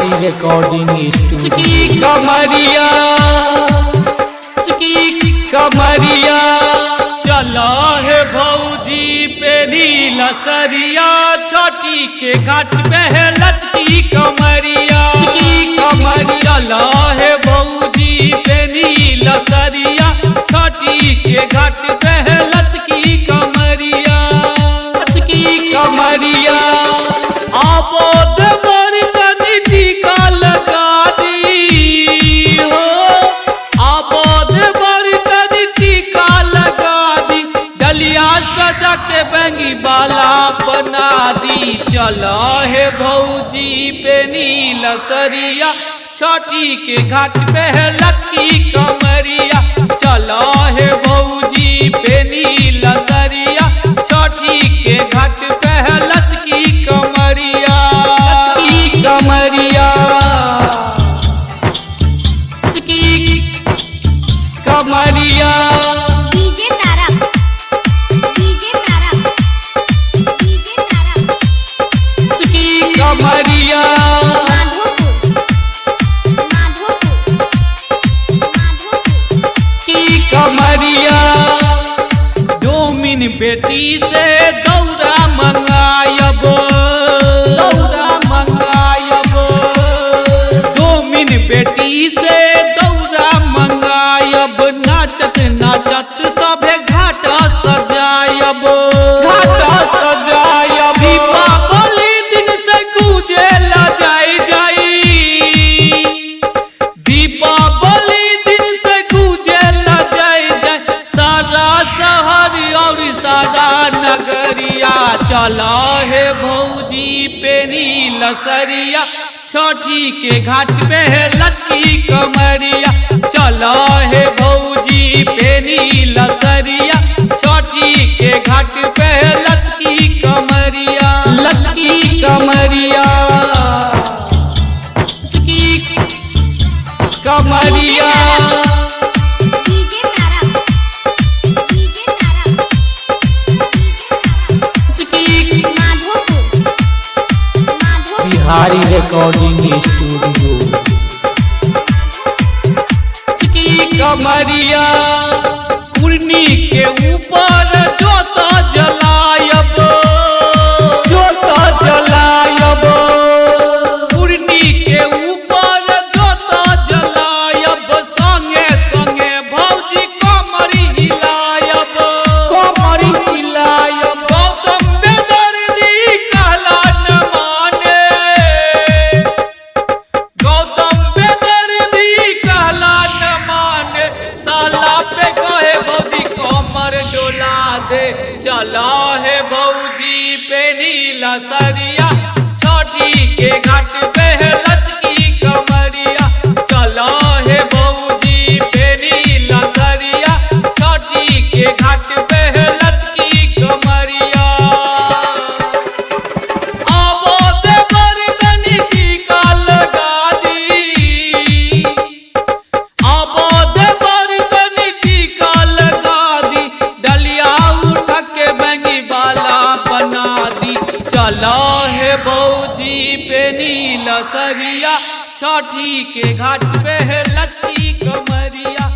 Bihari recording studio. चिकी कमरिया चला है भौजी पे नीला सरिया, छठी के घाट पे है लचकी कमरिया। चिकी कमरिया चला है भौजी पे नीला सरिया, छठी के घाट पे है लचकी कमरिया। लचकी कमरिया आबोद बड़ी तनी टीका लगा दी हो, आबोद बड़ी तनी टीका लगा दी, डलिया सजा के बैंगी बाला बना दी। चला है भौजी पे नीला सरिया, छठी के घाट पे है लचकी कमरिया। चला है भौजी पे नीला सरिया, छठी के घाट पे है लचकी कमरिया। लचकी कमरिया चिकी कमरिया डीजे तारा चिकी कमरिया की कमरिया। डोमिन बेटी से दौरा मंगायब, दौरा मंगायब, डोमिन बेटी से दौरा मंगायब, नाचत नाचत सभे घाट सजायब, घाट सजायब। दीपावली दिन से गुजे ला जाई जाई, दीपावली दिन से गुजे ला जाई जाई, सारा शहर और सारा नगरिया। चला है भौजी पे नीला सरिया, छठी के घाट पे है लचकी कमरिया। चला है भौजी पे नीला सरिया, छठी के घाट पे है लचकी कमरिया। लचकी कमरिया चिकी कमरिया बिहारी रिकॉर्डिंग स्टूडियो। चिकी कमरिया कुर्नी के ऊपर जोता जलायब, जोता जलायब, कुर्नी के ऊपर जोता जलायब, संगे संगे भौजी कमरी हिलायब, कमरी हिलायब। गौतम बेदर्दी कहला न माने, गौतम बेदर्दी कहला न माने, साला पे कहे भौजी कमर डोला दे। चला है भौजी पे नीला सरिया, छठी के घाट पे है लचकी कमरिया। चला है भौजी पे नीला सरिया, छठी के घाट पे है लचकी कमरिया। आबोद बड़ी तनी टीका लगा दी, आबोद बड़ी तनी टीका लगा दी, डलिया उठा के बैंगी बाला बना दी। चला है भौजी पे नीला सरिया, छठी के घाट पे है लचकी कमरिया।